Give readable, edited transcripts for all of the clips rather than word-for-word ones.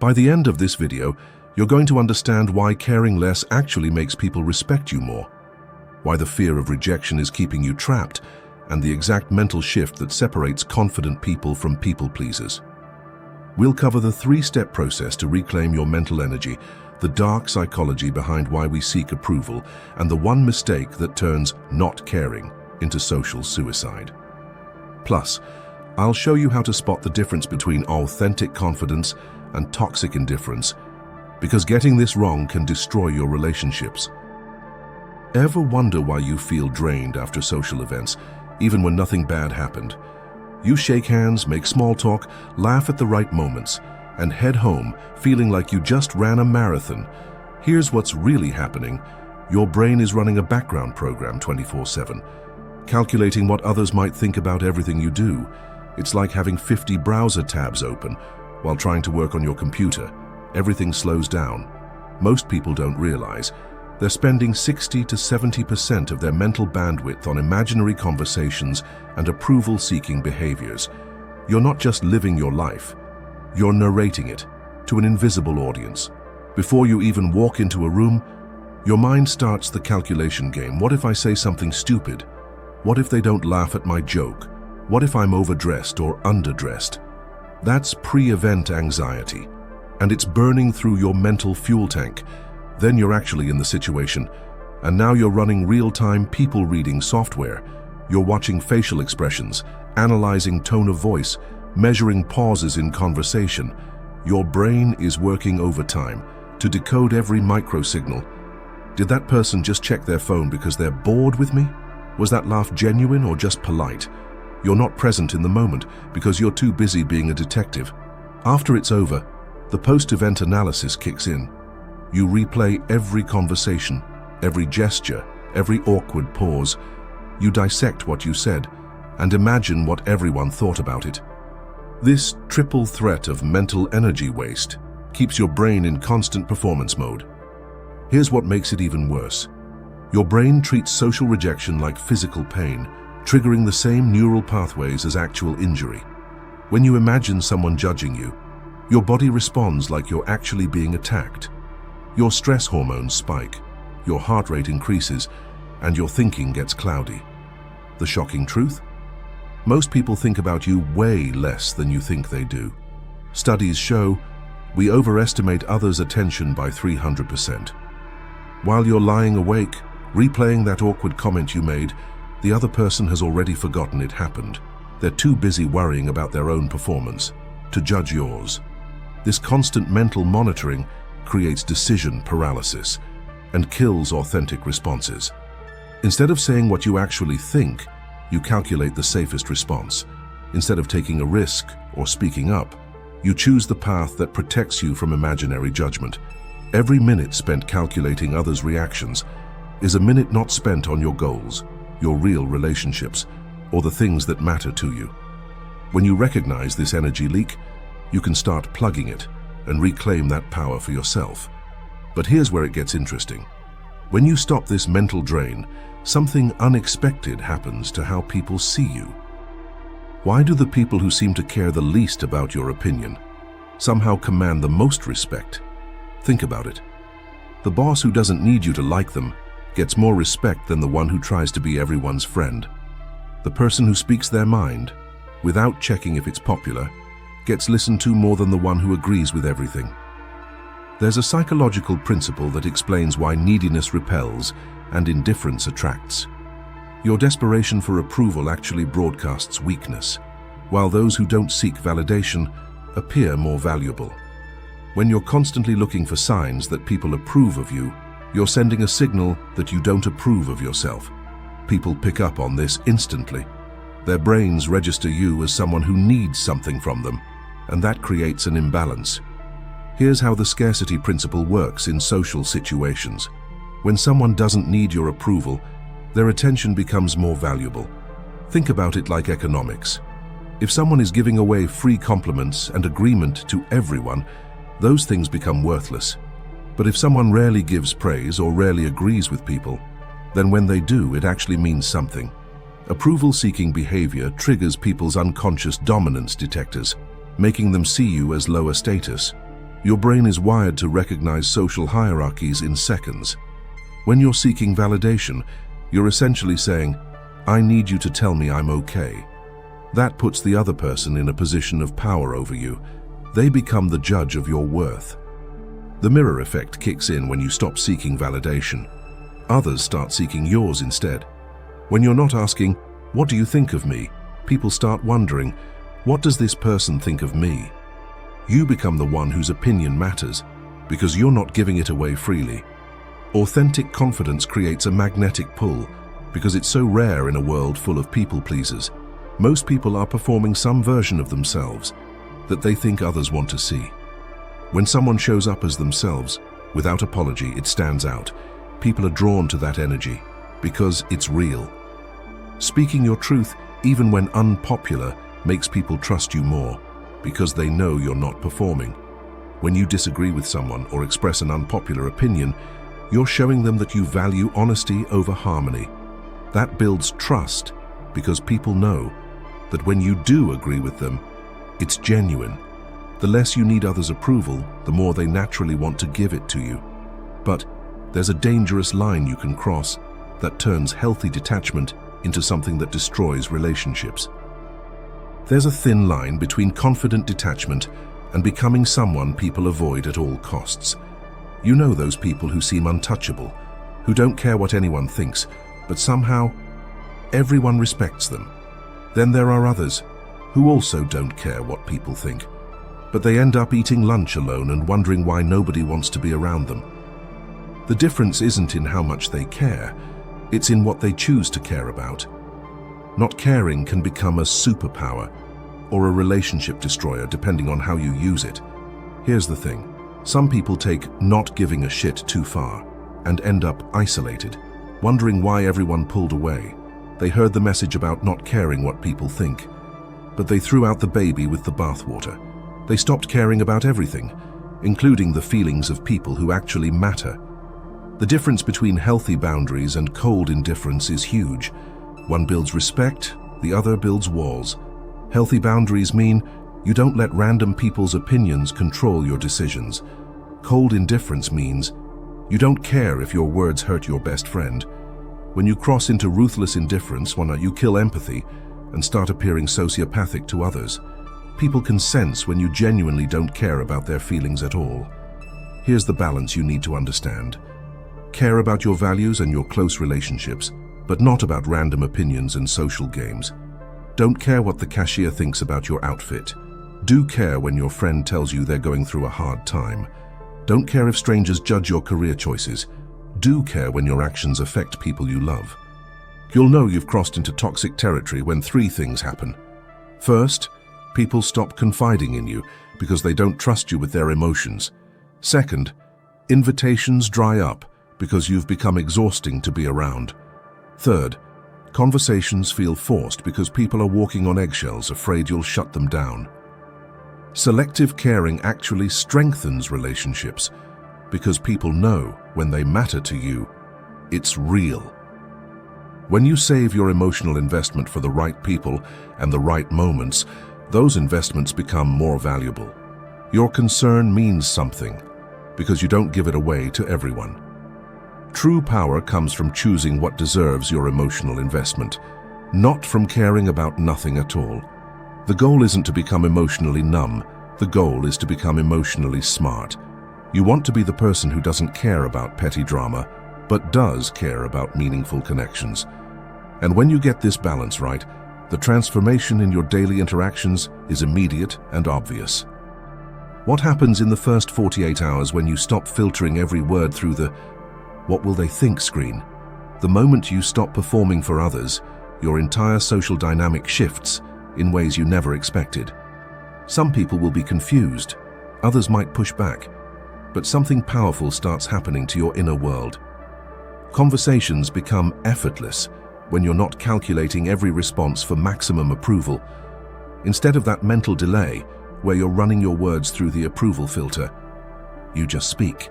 By the end of this video, you're going to understand why caring less actually makes people respect you more, why the fear of rejection is keeping you trapped, and the exact mental shift that separates confident people from people pleasers. We'll cover the three-step process to reclaim your mental energy, the dark psychology behind why we seek approval, and the one mistake that turns not caring into social suicide. Plus, I'll show you how to spot the difference between authentic confidence and toxic indifference, because getting this wrong can destroy your relationships. Ever wonder why you feel drained after social events, even when nothing bad happened? You shake hands, make small talk, laugh at the right moments, and head home feeling like you just ran a marathon. Here's what's really happening. Your brain is running a background program 24/7, calculating what others might think about everything you do. It's like having 50 browser tabs open while trying to work on your computer. Everything slows down. Most people don't realize they're spending 60 to 70% of their mental bandwidth on imaginary conversations and approval-seeking behaviors. You're not just living your life, you're narrating it to an invisible audience. Before you even walk into a room, your mind starts the calculation game. What if I say something stupid? What if they don't laugh at my joke? What if I'm overdressed or underdressed? That's pre-event anxiety, and it's burning through your mental fuel tank. Then you're actually in the situation, and now you're running real-time people-reading software. You're watching facial expressions, analyzing tone of voice, measuring pauses in conversation. Your brain is working overtime to decode every micro-signal. Did that person just check their phone because they're bored with me? Was that laugh genuine or just polite? You're not present in the moment because you're too busy being a detective. After it's over, the post-event analysis kicks in. You replay every conversation, every gesture, every awkward pause. You dissect what you said and imagine what everyone thought about it. This triple threat of mental energy waste keeps your brain in constant performance mode. Here's what makes it even worse. Your brain treats social rejection like physical pain, triggering the same neural pathways as actual injury. When you imagine someone judging you, your body responds like you're actually being attacked. Your stress hormones spike, your heart rate increases, and your thinking gets cloudy. The shocking truth? Most people think about you way less than you think they do. Studies show we overestimate others' attention by 300%. While you're lying awake, replaying that awkward comment you made, the other person has already forgotten it happened. They're too busy worrying about their own performance to judge yours. This constant mental monitoring creates decision paralysis and kills authentic responses. Instead of saying what you actually think, you calculate the safest response. Instead of taking a risk or speaking up, you choose the path that protects you from imaginary judgment. Every minute spent calculating others' reactions is a minute not spent on your goals, your real relationships, or the things that matter to you. When you recognize this energy leak, you can start plugging it and reclaim that power for yourself. But here's where it gets interesting. When you stop this mental drain, something unexpected happens to how people see you. Why do the people who seem to care the least about your opinion somehow command the most respect? Think about it. The boss who doesn't need you to like them gets more respect than the one who tries to be everyone's friend. The person who speaks their mind, without checking if it's popular, gets listened to more than the one who agrees with everything. There's a psychological principle that explains why neediness repels and indifference attracts. Your desperation for approval actually broadcasts weakness, while those who don't seek validation appear more valuable. When you're constantly looking for signs that people approve of you, you're sending a signal that you don't approve of yourself. People pick up on this instantly. Their brains register you as someone who needs something from them, and that creates an imbalance. Here's how the scarcity principle works in social situations. When someone doesn't need your approval, their attention becomes more valuable. Think about it like economics. If someone is giving away free compliments and agreement to everyone, those things become worthless. But if someone rarely gives praise or rarely agrees with people, then when they do, it actually means something. Approval-seeking behavior triggers people's unconscious dominance detectors, making them see you as lower status. Your brain is wired to recognize social hierarchies in seconds. When you're seeking validation, you're essentially saying, "I need you to tell me I'm okay." That puts the other person in a position of power over you. They become the judge of your worth. The mirror effect kicks in when you stop seeking validation. Others start seeking yours instead. When you're not asking, "What do you think of me?" people start wondering, "What does this person think of me?" You become the one whose opinion matters because you're not giving it away freely. Authentic confidence creates a magnetic pull because it's so rare in a world full of people pleasers. Most people are performing some version of themselves that they think others want to see. When someone shows up as themselves, without apology, it stands out. People are drawn to that energy because it's real. Speaking your truth, even when unpopular, makes people trust you more because they know you're not performing. When you disagree with someone or express an unpopular opinion, you're showing them that you value honesty over harmony. That builds trust because people know that when you do agree with them, it's genuine. The less you need others' approval, the more they naturally want to give it to you. But there's a dangerous line you can cross that turns healthy detachment into something that destroys relationships. There's a thin line between confident detachment and becoming someone people avoid at all costs. You know those people who seem untouchable, who don't care what anyone thinks, but somehow everyone respects them. Then there are others who also don't care what people think, but they end up eating lunch alone and wondering why nobody wants to be around them. The difference isn't in how much they care, it's in what they choose to care about. Not caring can become a superpower or a relationship destroyer depending on how you use it. Here's the thing, some people take not giving a shit too far and end up isolated, wondering why everyone pulled away. They heard the message about not caring what people think, but they threw out the baby with the bathwater. They stopped caring about everything, including the feelings of people who actually matter. The difference between healthy boundaries and cold indifference is huge. One builds respect, the other builds walls. Healthy boundaries mean you don't let random people's opinions control your decisions. Cold indifference means you don't care if your words hurt your best friend. When you cross into ruthless indifference, you kill empathy and start appearing sociopathic to others. People can sense when you genuinely don't care about their feelings at all. Here's the balance you need to understand. Care about your values and your close relationships, but not about random opinions and social games. Don't care what the cashier thinks about your outfit. Do care when your friend tells you they're going through a hard time. Don't care if strangers judge your career choices. Do care when your actions affect people you love. You'll know you've crossed into toxic territory when three things happen. First, people stop confiding in you because they don't trust you with their emotions. Second, invitations dry up because you've become exhausting to be around. Third, conversations feel forced because people are walking on eggshells, afraid you'll shut them down. Selective caring actually strengthens relationships because people know when they matter to you, it's real. When you save your emotional investment for the right people and the right moments, those investments become more valuable. Your concern means something because you don't give it away to everyone. True power comes from choosing what deserves your emotional investment, not from caring about nothing at all. The goal isn't to become emotionally numb. The goal is to become emotionally smart. You want to be the person who doesn't care about petty drama, but does care about meaningful connections. And when you get this balance right, the transformation in your daily interactions is immediate and obvious. What happens in the first 48 hours when you stop filtering every word through the "what will they think" screen? The moment you stop performing for others, your entire social dynamic shifts in ways you never expected. Some people will be confused, others might push back, but something powerful starts happening to your inner world. Conversations become effortless when you're not calculating every response for maximum approval. Instead of that mental delay where you're running your words through the approval filter, you just speak.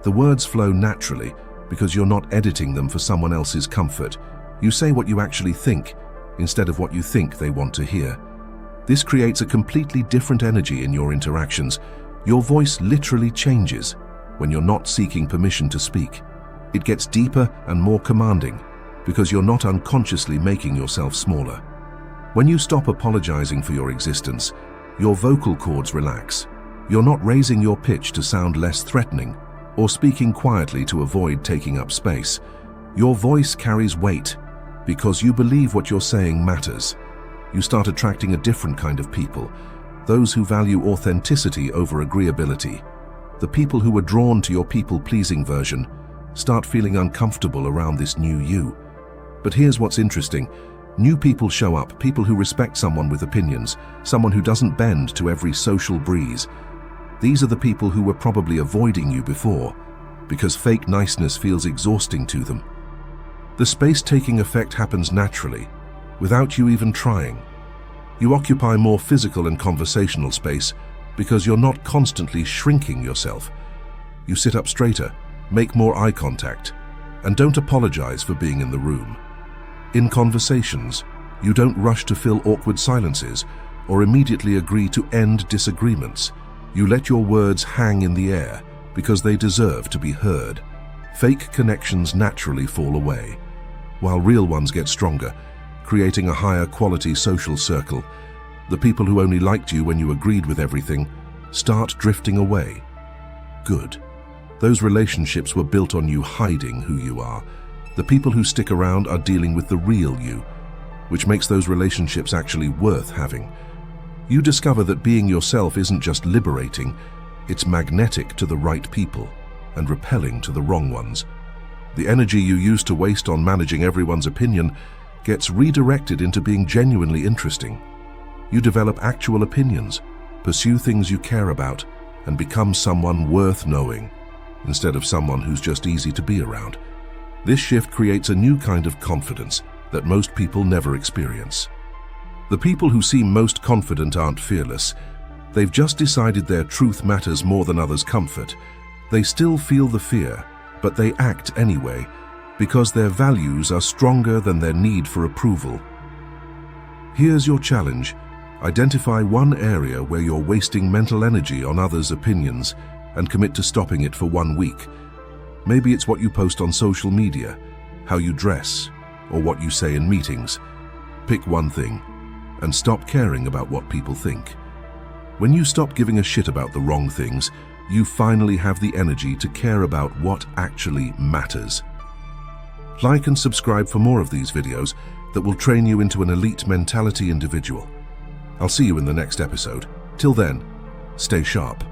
The words flow naturally because you're not editing them for someone else's comfort. You say what you actually think instead of what you think they want to hear. This creates a completely different energy in your interactions. Your voice literally changes when you're not seeking permission to speak. It gets deeper and more commanding because you're not unconsciously making yourself smaller. When you stop apologizing for your existence, your vocal cords relax. You're not raising your pitch to sound less threatening or speaking quietly to avoid taking up space. Your voice carries weight because you believe what you're saying matters. You start attracting a different kind of people, those who value authenticity over agreeability. The people who were drawn to your people-pleasing version start feeling uncomfortable around this new you. But here's what's interesting. New people show up, people who respect someone with opinions, someone who doesn't bend to every social breeze. These are the people who were probably avoiding you before, because fake niceness feels exhausting to them. The space-taking effect happens naturally, without you even trying. You occupy more physical and conversational space because you're not constantly shrinking yourself. You sit up straighter, make more eye contact, and don't apologize for being in the room. In conversations, you don't rush to fill awkward silences or immediately agree to end disagreements. You let your words hang in the air because they deserve to be heard. Fake connections naturally fall away, while real ones get stronger, creating a higher quality social circle. The people who only liked you when you agreed with everything start drifting away. Good. Those relationships were built on you hiding who you are. The people who stick around are dealing with the real you, which makes those relationships actually worth having. You discover that being yourself isn't just liberating, it's magnetic to the right people and repelling to the wrong ones. The energy you used to waste on managing everyone's opinion gets redirected into being genuinely interesting. You develop actual opinions, pursue things you care about, and become someone worth knowing, instead of someone who's just easy to be around. This shift creates a new kind of confidence that most people never experience. The people who seem most confident aren't fearless. They've just decided their truth matters more than others' comfort. They still feel the fear, but they act anyway, because their values are stronger than their need for approval. Here's your challenge. Identify one area where you're wasting mental energy on others' opinions and commit to stopping it for 1 week. Maybe it's what you post on social media, how you dress, or what you say in meetings. Pick one thing and stop caring about what people think. When you stop giving a shit about the wrong things, you finally have the energy to care about what actually matters. Like and subscribe for more of these videos that will train you into an elite mentality individual. I'll see you in the next episode. Till then, stay sharp.